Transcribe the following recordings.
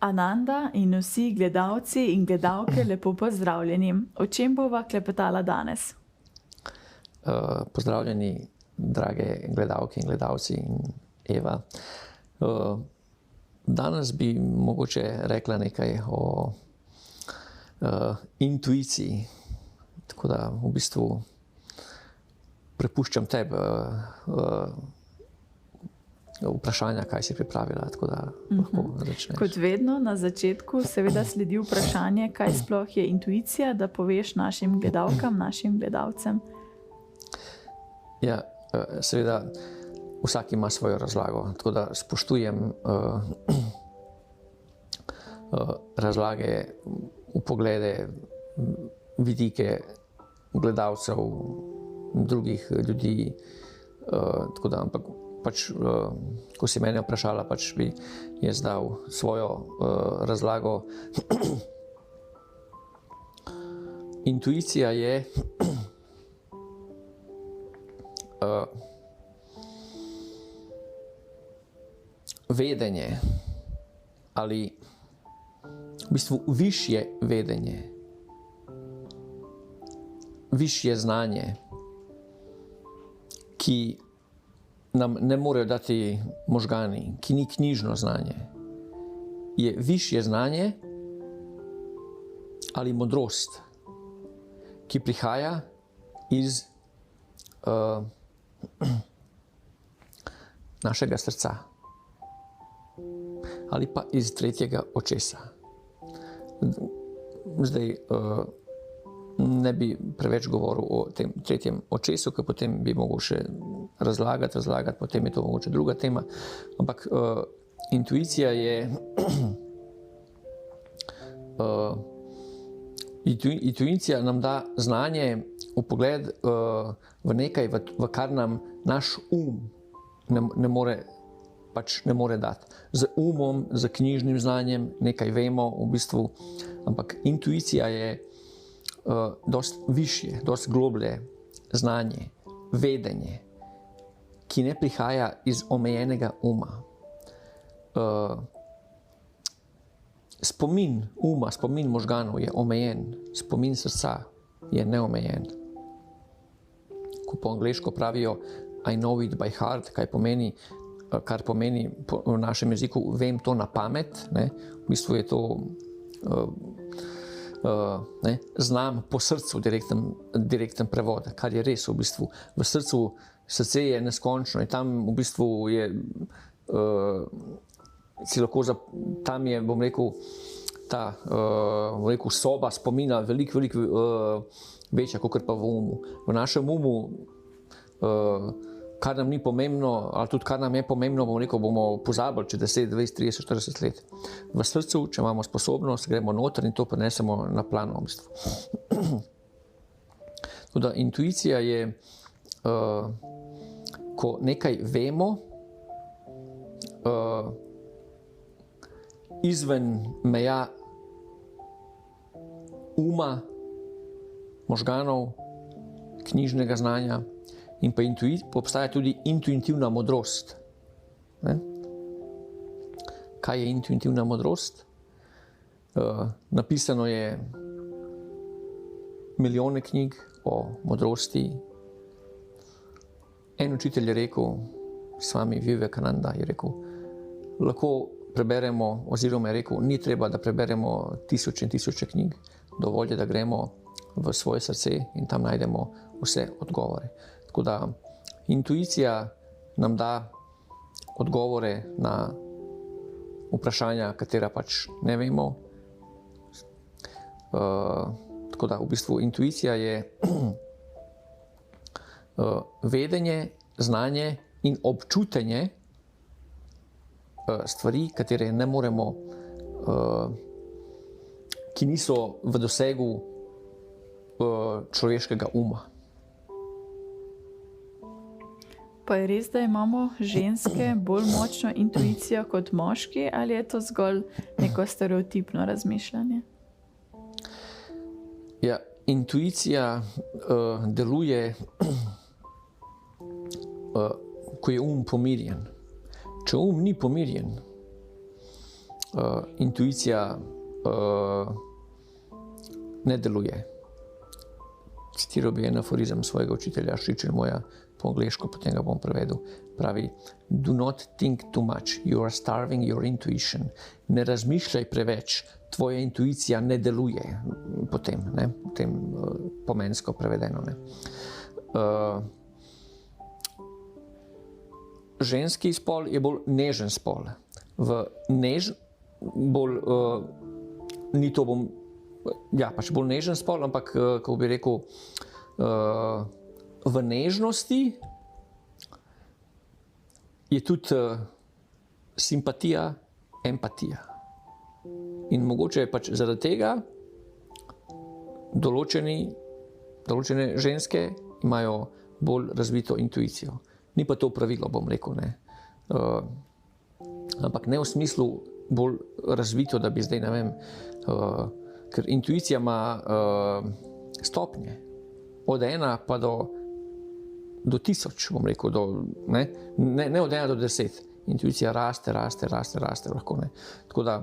Ananda in vsi gledalci in gledalke lepo pozdravljeni. O čem bova klepetala danes? Pozdravljeni, drage gledalke in gledalci in Eva. Danes bi mogoče rekla nekaj o intuiciji. Tako da v bistvu prepuščam tebi vprašanja, kaj si pripravila, tako da lahko začneš. Kot vedno na začetku seveda sledi vprašanje, kaj sploh je intuicija, da poveš našim gledalkam, našim gledalcem. Ja, seveda vsak ima svojo razlago, tako da spoštujem razlage, vpoglede, vidike gledalcev, drugih ljudi, tako da, ampak pač, ko si mene vprašala, pač bi jaz dal svojo razlago. Intuicija je vedenje ali v bistvu višje vedenje, višje znanje, ki nam ne morejo dati možgani, ki ni knjižno znanje. Je višje znanje ali modrost, ki prihaja iz našega srca ali pa iz tretjega očesa. Zdaj ne bi preveč govoril o tem tretjem očesu, ker potem bi mogel še razlagati, potem je to mogoče druga tema. Ampak intuicija je intuicija nam da znanje, vpogled v nekaj, v kar nam naš ne more dati. Z umom, z knjižnim znanjem nekaj vemo v bistvu, ampak intuicija je dosti višje, dosti globlje znanje, vedenje, ki ne prihaja iz omejenega uma. Spomin uma, spomin možganov je omejen, spomin srca je neomejen. Ko po angleško pravijo I know it by heart, kar pomeni v našem jeziku vem to na pamet, ne? V bistvu je to znam po srcu, direkten prevod, kar je res v bistvu. V srcu, srce je neskončno in tam v bistvu je tam je, bom rekel, soba spomina veliko večja, kakor pa v umu. V našem umu, kar nam ni pomembno, ali tudi kar nam je pomembno, bomo pozabili čez 10, 20, 30, 40 let. V srcu, če imamo sposobnost, gremo noter in to prenesemo na plano v bistvu. Tudi intuicija je, ko nekaj vemo, izven meja uma, možganov, knjižnega znanja, in pa obstaja tudi intuitivna modrost. Ne? Kaj je intuitivna modrost? Napisano je milijone knjig o modrosti. En učitelj je rekel, Swami Vivekananda je rekel, lahko preberemo, oziroma je rekel, ni treba, da preberemo tisoče in tisoče knjig, dovolj je, da gremo v svoje srce in tam najdemo vse odgovore. Tako da intuicija nam da odgovore na vprašanja, katera pač ne vemo. Tako da v bistvu intuicija je vedenje, znanje in občutenje stvari, katere ne moremo, ki niso v dosegu človeškega uma. Pa je res, da imamo ženske bolj močno intuicijo kot moški, ali je to zgolj neko stereotipno razmišljanje? Ja, intuicija deluje, ko je pomirjen. Če ni pomirjen, intuicija ne deluje. Citiral bi en aforizem svojega učitelja Šičelmoja po angleško, potem ga bom prevedel. Pravi, do not think too much, you are starving your intuition. Ne razmišljaj preveč, tvoja intuicija ne deluje. Potem pomensko prevedeno. Ne. Ženski spol je bolj nežen spol. Pač bolj nežen spol, ampak, kako bi rekel, v nežnosti je tudi simpatija, empatija. In mogoče je pač zaradi tega določene ženske imajo bolj razvito intuicijo. Ni pa to pravilo, bom rekel, ne. Ampak ne v smislu bolj razvito, da bi zdaj, ne vem, ker intuicija ima stopnje. Od 1 pa do 1000, bom rekel, ne od 1 do 10. Intuicija raste lahko, ne. Tako da,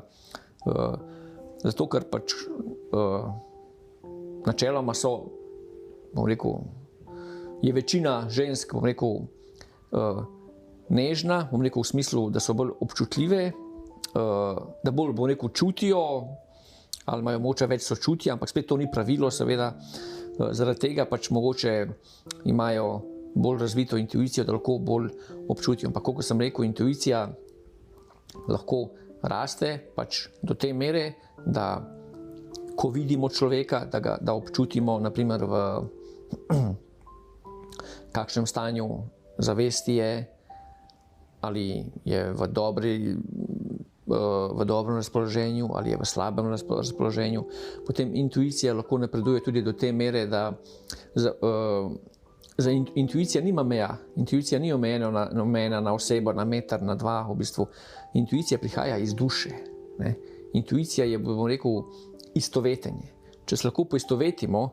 zato ker pač načeloma so, bom rekel, je večina žensk, bom rekel, nežna, bom rekel v smislu, da so bolj občutljive, da bolj, bom rekel, čutijo, ali imajo moče več sočutja, ampak spet to ni pravilo, seveda. Zaradi tega pač mogoče imajo bolj razvito intuicijo, da lahko bolj občutijo. Ampak, kot sem rekel, intuicija lahko raste pač do te mere, da ko vidimo človeka, da občutimo, naprimer, v kakšnem stanju zavesti je, ali je v dobrem razpoloženju, ali je v slabem razpoloženju. Potem intuicija lahko napreduje tudi do te mere, da intuicija nima meja. Intuicija ni omejena na osebo, na meter, na 2, v bistvu. Intuicija prihaja iz duše, ne. Intuicija je, bom rekel, istovetenje. Če se lahko poistovetimo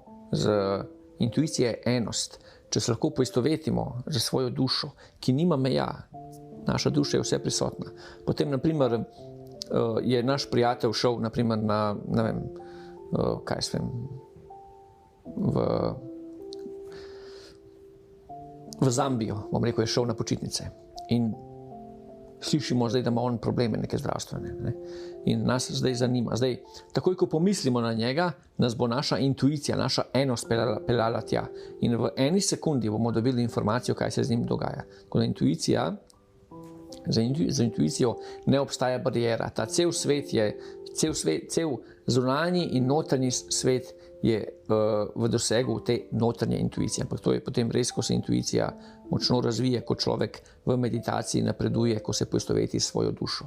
intuicija je enost. Če se lahko poistovetimo z svojo dušo, ki nima meja, naša duša je vse prisotna. Potem, naprimer, je naš prijatelj šel, naprimer, na, ne vem, kaj svem, v Zambijo, bom rekel, je šel na počitnice. In slišimo zdaj, da ima on probleme neke zdravstvene, ne. In nas zdaj zanima. Zdaj, takoj, ko pomislimo na njega, nas bo naša intuicija, naša enost peljala tja. In v eni sekundi bomo dobili informacijo, kaj se z njim dogaja. Tako da intuicija, za intuicijo ne obstaja bariera. Ta cel zunanji in notranji svet je v dosegu te notranje intuicije. Ampak to je potem res, ko se intuicija močno razvije, ko človek v meditaciji napreduje, ko se poistoveti s svojo dušo.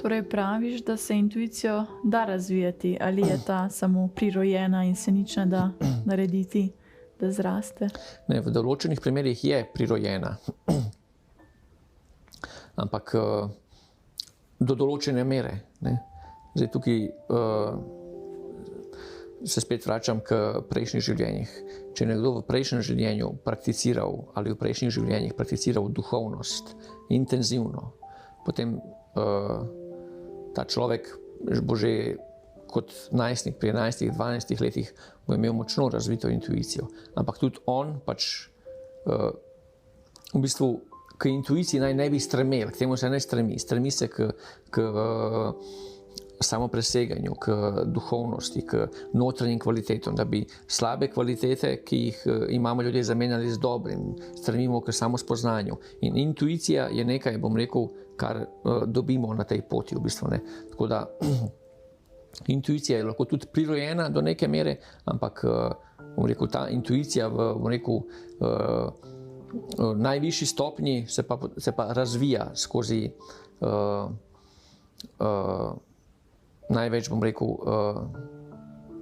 Torej praviš, da se intuicijo da razvijati, ali je ta samo prirojena in se nič ne da narediti, da zraste? Ne, v določenih primerih je prirojena. Ampak do določene mere, ne. Zdaj tukaj se spet vračam k prejšnjih življenjih. Če je nekdo v prejšnjem življenju prakticiral ali v prejšnjih življenjih prakticiral duhovnost intenzivno, potem ta človek bo že kot najstnik pri 11-12 letih bo imel močno razvito intuicijo. Ampak tudi on pač v bistvu k intuiciji naj ne bi stremel, k temu se ne stremi. Stremi se k samopreseganju, k duhovnosti, k notranjim kvalitetom, da bi slabe kvalitete, ki jih imamo ljudje, zamenjali z dobrim. Stremimo k samospoznanju. In intuicija je nekaj, bom rekel, kar dobimo na tej poti v bistvu, ne. Tako da intuicija je lahko tudi prirojena do neke mere, ampak bom rekel, ta intuicija bom rekel, najvišji stopnji se pa razvija skozi največ, bom rekel,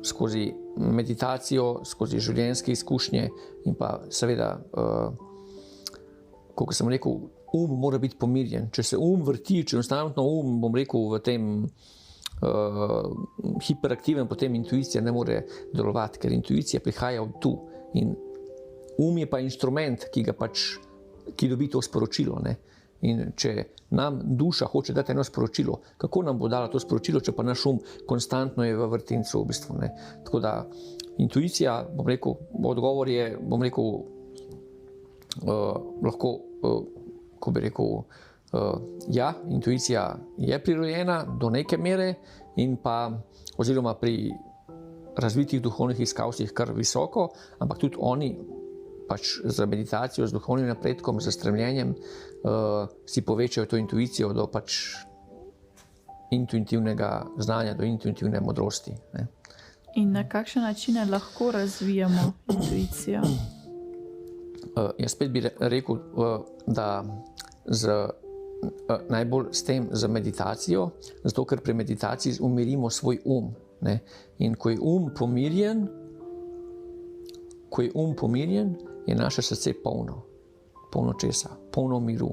skozi meditacijo, skozi življenjske izkušnje in pa seveda, kot sem rekel, mora biti pomirjen. Če se vrti, če enostavno bom rekel, v tem hiperaktiven, potem intuicija ne more delovati, ker intuicija prihaja od tu. In je pa inštrument, ki dobi to sporočilo, ne. In če nam duša hoče dati eno sporočilo, kako nam bo dala to sporočilo, če pa naš konstantno je v vrtincu v bistvu, ne. Tako da intuicija, odgovor je, lahko, ko bi rekel, ja, intuicija je prirojena do neke mere in pa, oziroma pri razvitih duhovnih iskalcih kar visoko, ampak tudi oni pač z meditacijo, z duhovnim napredkom, z stremljenjem si povečajo to intuicijo do pač intuitivnega znanja, do intuitivne modrosti, ne. In na kakšne načine lahko razvijamo intuicijo? Jaz spet bi rekel, da najbolj s tem, z meditacijo, zato ker pri meditaciji umirimo svoj ne. In ko je pomirjen, je naše srce polno česa, polno miru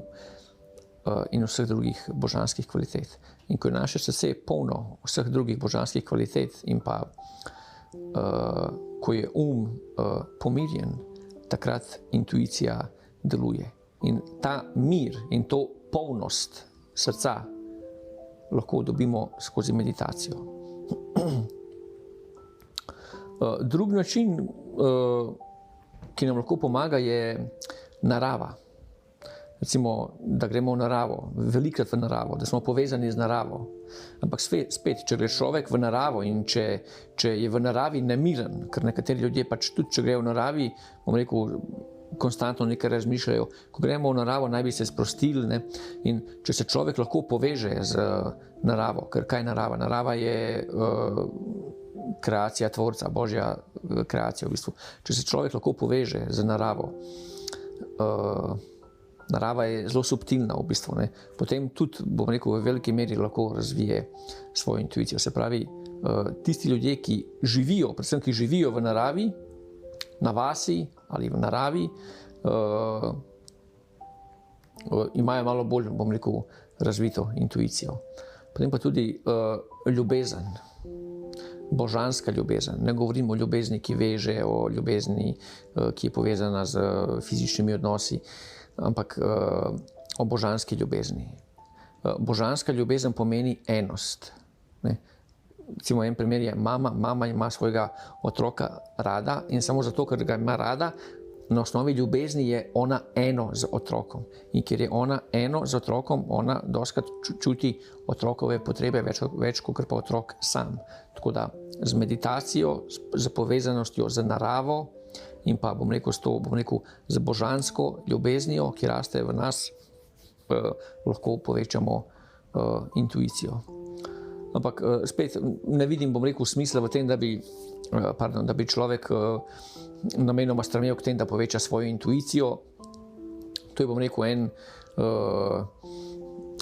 in vseh drugih božanskih kvalitet. In ko je naše srce polno vseh drugih božanskih kvalitet in pa ko je pomirjen, takrat intuicija deluje. In ta mir in to polnost srca lahko dobimo skozi meditacijo. Drug način, ki nam lahko pomaga, je narava. Recimo, da gremo v naravo, velikrat v naravo, da smo povezani z naravo. Ampak spet, če gre človek v naravo in če je v naravi nemiren, ker nekateri ljudje pač tudi, če grejo v naravi, konstantno nekaj razmišljajo. Ko gremo v naravo, naj bi se sprostili, ne? In če se človek lahko poveže z naravo, ker kaj je narava? Narava je kreacija tvorca, božja kreacija v bistvu. Če se človek lahko poveže z naravo, narava je zelo subtilna v bistvu, ne? Potem tudi, v veliki meri lahko razvije svojo intuicijo. Se pravi, tisti ljudje, predvsem ki živijo v naravi, na vasi ali v naravi, imajo malo bolj, razvito intuicijo. Potem pa tudi ljubezen, božanska ljubezen. Ne govorimo o ljubezni, ki veže, o ljubezni, ki je povezana z fizičnimi odnosi, ampak o božanski ljubezni. Božanska ljubezen pomeni enost, ne. Recimo en primer je mama ima svojega otroka rada in samo zato, ker ga ima rada, na osnovi ljubezni je ona eno z otrokom. In ker je ona eno z otrokom, ona dostikrat čuti otrokove potrebe več kot pa otrok sam. Tako da z meditacijo, z povezanostjo z naravo in pa z božansko ljubeznijo, ki raste v nas, lahko povečamo intuicijo. Ampak spet ne vidim, smisla v tem, da bi človek namenoma stremel k tem, da poveča svojo intuicijo. To je,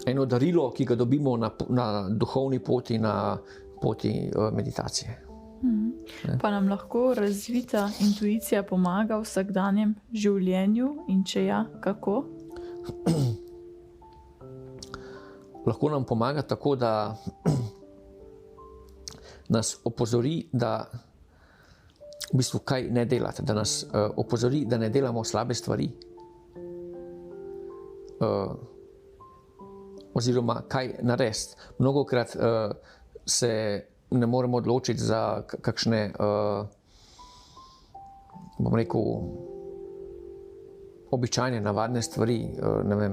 eno darilo, ki ga dobimo na duhovni poti, na poti meditacije. Pa nam lahko razvita intuicija pomaga v vsakdanjem življenju in če ja, kako? Lahko nam pomaga tako, da nas opozori, da v bistvu kaj ne delati, da nas opozori, da ne delamo slabe stvari. Oziroma, kaj narediti. Mnogokrat se ne moremo odločiti za kakšne, običajne, navadne stvari, ne vem,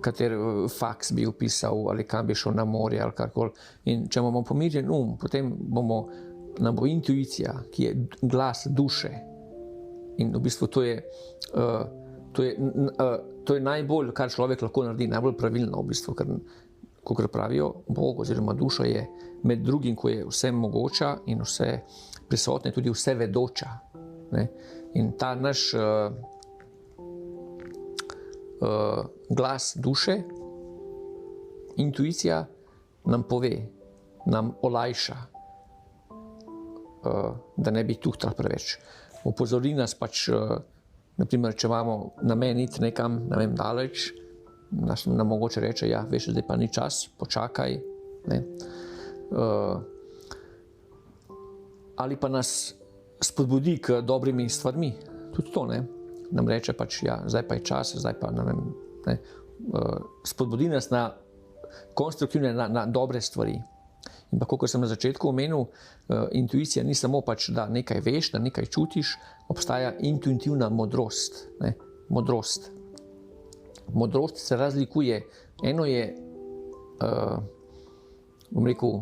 kateri faks bi vpisal ali kam bi šel na morje ali karkoli. In če imamo pomirjen potem nam bo intuicija, ki je glas duše. In v bistvu to je najbolj, kar človek lahko naredi, najbolj pravilno v bistvu, ker kakor pravijo, Bog oziroma duša je med drugim, ko je vse mogoča in vse prisotna, tudi vse vedoča, ne. In ta naš glas duše, intuicija nam pove, nam olajša, da ne bi tuhtali preveč. Opozori nas pač, naprimer, če imamo namen iti nekam, ne vem, daleč, nam mogoče reče, ja, veš, zdaj pa ni čas, počakaj, ne. Ali pa nas spodbudi k dobrimi stvarmi, tudi to, ne. nam reče pač, ja, zdaj pa je čas, zdaj pa ne vem, ne, spodbudi nas na konstruktivne, na dobre stvari. In pa, kot sem na začetku omenil, intuicija ni samo pač, da nekaj veš, da nekaj čutiš, obstaja intuitivna modrost. Ne? Modrost. Modrost se razlikuje. Eno je, bom rekel,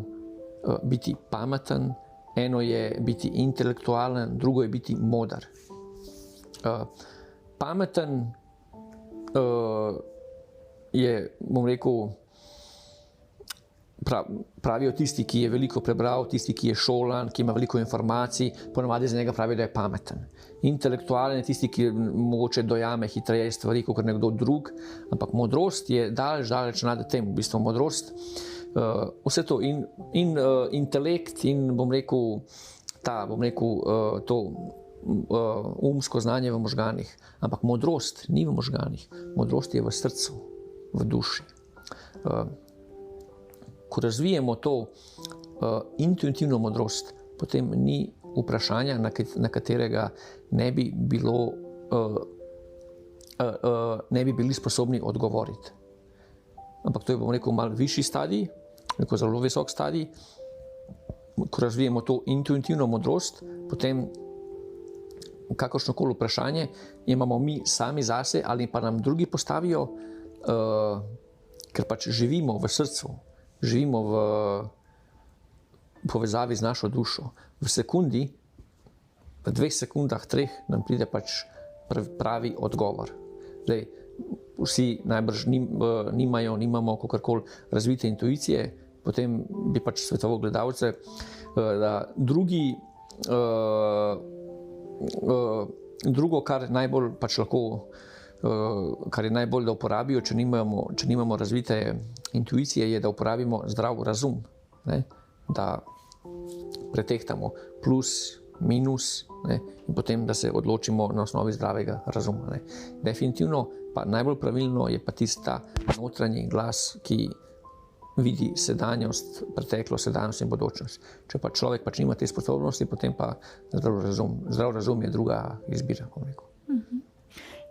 biti pameten, eno je biti intelektualen, drugo je biti modar. Pameten je, bom rekel, pravijo tisti, ki je veliko prebral, tisti, ki je šolan, ki ima veliko informacij, ponavadi za njega pravijo, da je pameten. Intelektualen je tisti, ki mogoče dojame hitreje stvari kot nekdo drug, ampak modrost je daleč nad tem. V bistvu modrost, vse to in intelekt in bom rekel, to umsko znanje v možganih. Ampak modrost ni v možganih, modrost je v srcu, v duši. Ko razvijemo to intuitivno modrost, potem ni vprašanja, na katerega ne bi bili sposobni odgovoriti. Ampak to je, bom rekel, malo višji stadij, neko zelo visok stadij. Ko razvijemo to intuitivno modrost, potem kakršnokoli vprašanje imamo mi sami zase ali pa nam drugi postavijo, ker pač živimo v srcu, živimo v povezavi z našo dušo. V sekundi, v 2 sekundah, 3 nam pride pač pravi odgovor. Zdaj, vsi najbrž nimamo kakorkoli razvite intuicije, potem bi pač svetoval gledalce, da drugo, kar najbolj pač lahko, kar je najbolj, da uporabijo, če nimamo razvite intuicije, je, da uporabimo zdrav razum, ne? Da pretehtamo plus, minus, ne? In potem, da se odločimo na osnovi zdravega razuma. Ne? Definitivno pa najbolj pravilno je pa tista notranji glas, ki vidi sedanjost, preteklost, sedanjost in bodočnost. Če pa človek pač nima te sposobnosti, potem pa zdrav razum. Zdrav razum je druga izbira, bom rekel.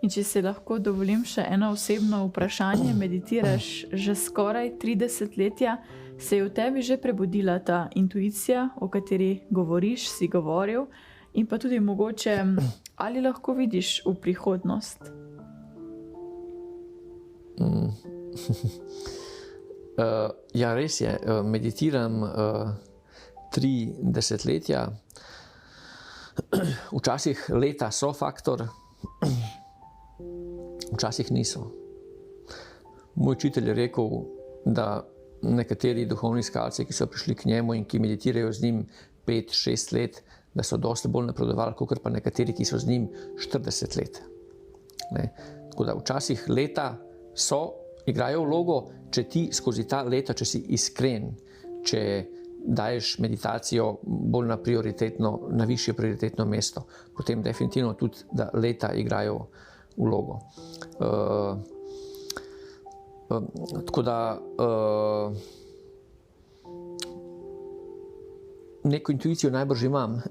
In če si lahko dovolim še eno osebno vprašanje, meditiraš že skoraj 30 letja, se je v tebi že prebudila ta intuicija, o kateri govoriš, si govoril, in pa tudi mogoče, ali lahko vidiš v prihodnost? Ja, res je, meditiram 3 desetletja, včasih leta so faktor, včasih niso. Moj učitelj je rekel, da nekateri duhovni iskalci, ki so prišli k njemu in ki meditirajo z njim 5-6 let, da so dosti bolj napredovali, kot pa nekateri, ki so z njim 40 let. Ne? Tako da včasih leta igrajo vlogo, če ti skozi ta leta, če si iskren, če daješ meditacijo bolj na višje prioritetno mesto, potem definitivno tudi, da leta igrajo vlogo. Tako da neko intuicijo najbrž imam.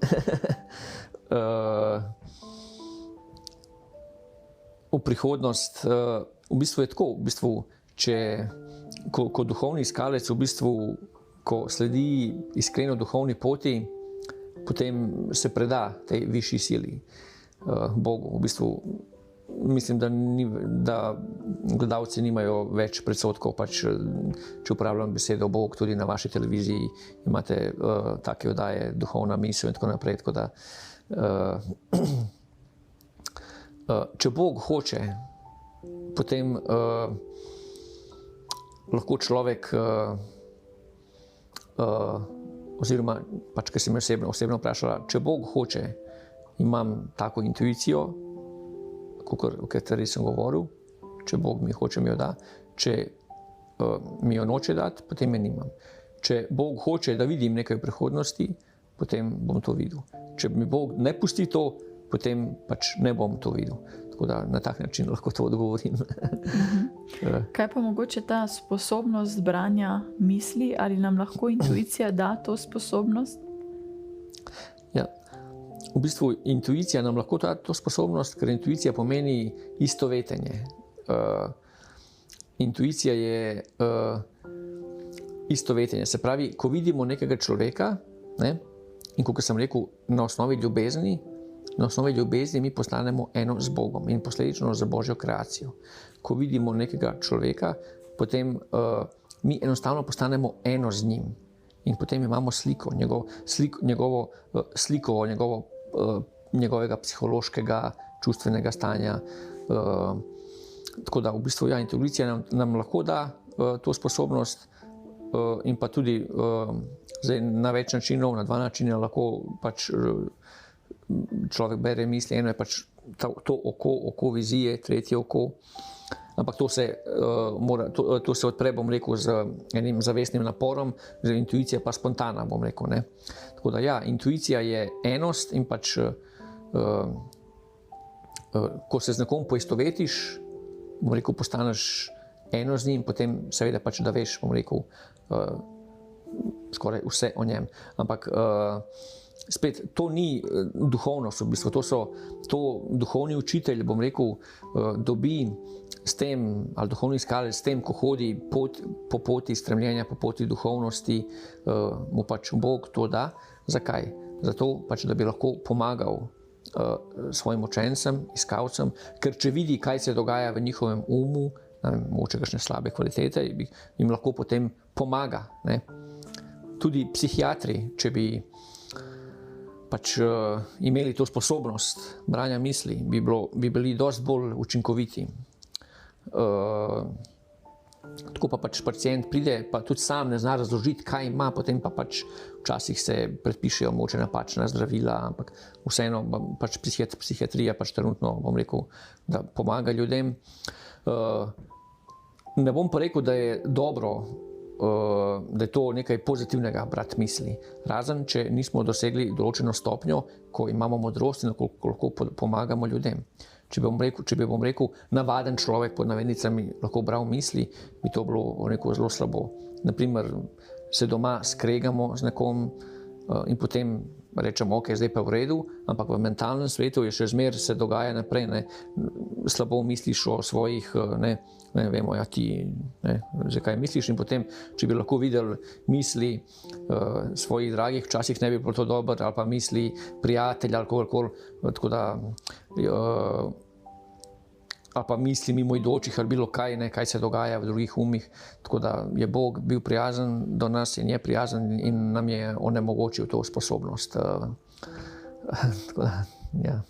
V prihodnost, v bistvu je tako, ko duhovni iskalec, ko sledi iskreno duhovni poti, potem se preda tej višji sili, Bogu. V bistvu mislim, da gledalci nimajo več predsodkov, pač, če uporabljam besedo Bog, tudi na vaši televiziji imate take oddaje, duhovna misel in tako naprej. Tako da, če Bog hoče, potem lahko človek, oziroma, pač, ker si me osebno vprašala, če Bog hoče, imam tako intuicijo, o kateri sem govoril, če Bog mi hoče, mi jo da, če mi jo noče dati, potem je nimam. Če Bog hoče, da vidim nekaj v prihodnosti, potem bom to videl. Če mi Bog ne pusti to, potem pač ne bom to videl. Tako da na tak način lahko to odgovorim. Kaj pa mogoče ta sposobnost branja misli, ali nam lahko intuicija da to sposobnost? Ja, v bistvu intuicija nam lahko da to sposobnost, ker intuicija pomeni istovetenje. Intuicija je istovetenje. Se pravi, ko vidimo nekega človeka, ne, in kot sem rekel, na osnovi ljubezni mi postanemo eno z Bogom in posledično z Božjo kreacijo. Ko vidimo nekega človeka, potem mi enostavno postanemo eno z njim in potem imamo sliko, njegovega psihološkega, čustvenega stanja. Tako da v bistvu intuicija nam lahko da to sposobnost in pa tudi zdaj na več načinov, na 2 načina lahko pač človek bere misli. Eno je pač to oko vizije, tretje oko, ampak to se odpre, bom rekel, z enim zavestnim naporom, intuicija pa spontana, bom rekel, ne. Tako da intuicija je enost in pač ko se z nekom poistovetiš, bom rekel, postaneš eno z njim, potem seveda pač da veš, bom rekel, skoraj vse o njem. Ampak spet, to ni duhovnost v bistvu, to duhovni učitelj, bom rekel, dobi s tem, ali duhovni iskalec s tem, ko hodi po poti stremljenja, po poti duhovnosti, mu pač Bog to da. Zakaj? Zato pač, da bi lahko pomagal svojim učencem, iskalcem, ker če vidi, kaj se dogaja v njihovem umu, mogoče kakšne slabe kvalitete, jim lahko potem pomaga, ne. Tudi psihiatri, če bi pač imeli to sposobnost branja misli, bi bili dosti bolj učinkoviti. Tako pa pač pacient pride, pa tudi sam ne zna razložiti, kaj ima, potem pa pač včasih se predpišejo mogoče napačna zdravila, ampak vseeno pač psihiatrija pač trenutno, bom rekel, da pomaga ljudem. Ne bom pa rekel, da je dobro, da je to nekaj pozitivnega brati misli, razen če nismo dosegli določeno stopnjo, ko imamo modrost in lahko pomagamo ljudem. Če bi, bom rekel, navaden človek pod navednicami lahko bral misli, bi to bilo zelo slabo. Naprimer, se doma skregamo z nekom in potem rečemo, ok, zdaj pa v redu, ampak v mentalnem svetu je še zmeraj se dogaja naprej, ne, slabo misliš o svojih, ne vemo, ti, ne, zakaj misliš, in potem, če bi lahko videli misli svojih dragih, včasih ne bi bilo to dobro, ali pa misli prijatelja, ali kogarkoli, tako da, ali pa misli mimoidočih, ali bilo kaj, ne, kaj se dogaja v drugih umih, tako da je Bog bil prijazen do nas in je prijazen in nam je onemogočil to sposobnost. Tako da, ja.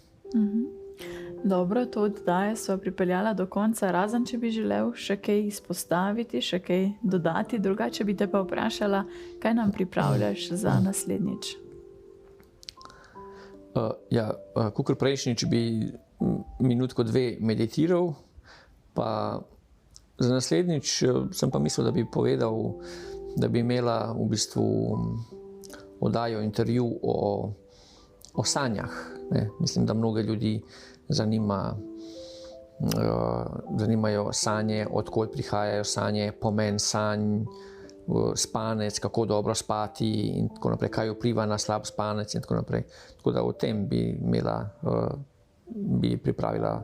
Dobro, to oddaje sva pripeljala do konca, razen če bi želel še kaj izpostaviti, še kaj dodati, drugače bi te pa vprašala, kaj nam pripravljaš za naslednjič. Kakor prejšnjič bi minutko 2 meditiral, pa za naslednjič sem pa mislil, da bi povedal, da bi imela v bistvu oddajo, intervju o sanjah. Ne? Mislim, da mnoge ljudi zanimajo sanje, odkot prihajajo sanje, pomen sanj, spanec, kako dobro spati in tako naprej, kaj vpliva na slab spanec in tako naprej. Tako da o tem bi pripravila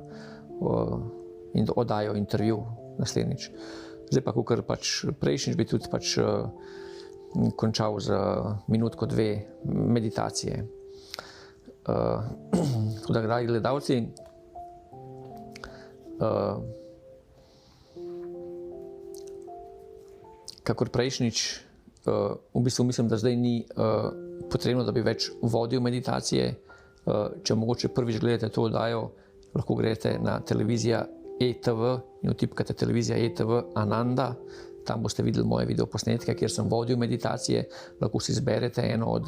in oddajo intervju naslednjič. Zdaj pa, kakor pač prejšnjič, bi tudi pač končal z minutko 2 meditacije. Tako da, dragi gledalci, kakor prejšnjič, v bistvu mislim, da zdaj ni potrebno, da bi več vodil meditacije. Če mogoče prvič gledate to oddajo, lahko greste na televizijo ETV in vtipkate televizija ETV Ananda. Tam boste videli moje videoposnetke, kjer sem vodil meditacije. Lahko si izberete eno od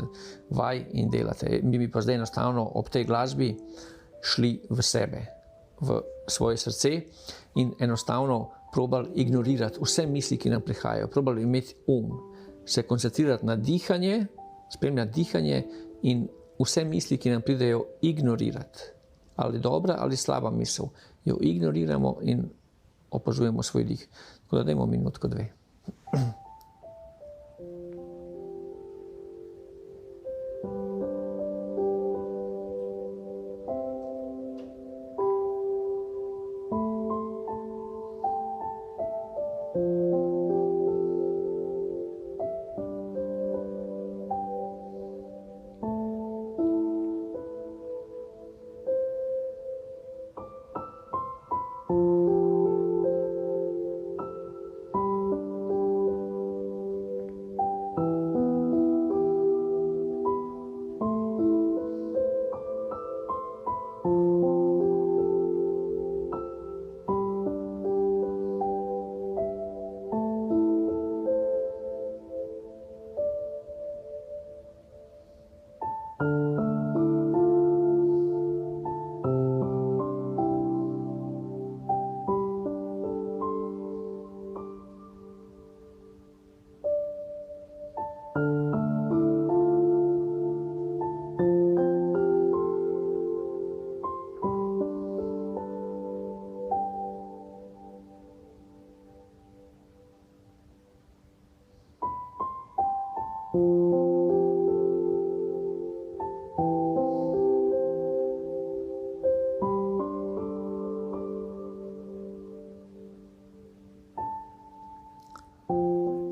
vaj in delate. Mi bi pa zdaj enostavno ob tej glasbi šli v sebe, v svoje srce in enostavno probali ignorirati vse misli, ki nam prihajajo. Probali imeti se koncentrirati na dihanje, spremljati dihanje in vse misli, ki nam pridejo, ignorirati. Ali dobra ali slaba misel, jo ignoriramo in opazujemo svoj dih. Tako da dajmo minutko 2.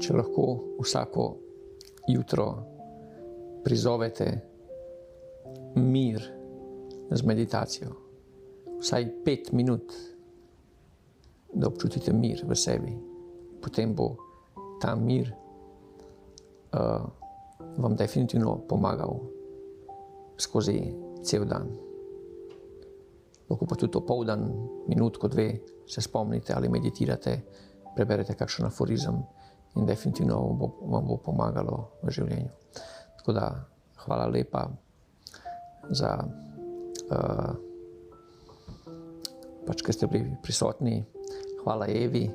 Če lahko vsako jutro prizovete mir z meditacijo, vsaj 5 minut, da občutite mir v sebi, potem bo ta mir vam definitivno pomagal skozi cel dan. Lahko pa tudi opoldan, minutko, 2, se spomnite ali meditirate, preberete kakšen aforizem in definitivno vam bo pomagalo v življenju. Tako da hvala lepa za ker ste bili prisotni. Hvala Evi,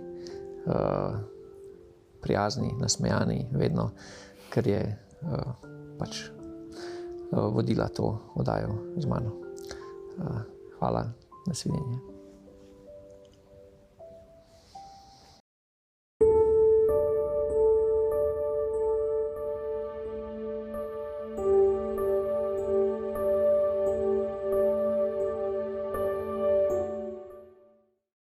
prijazni, nasmejani vedno, ker je vodila to oddajo z mano. Hvala, nasvidenje.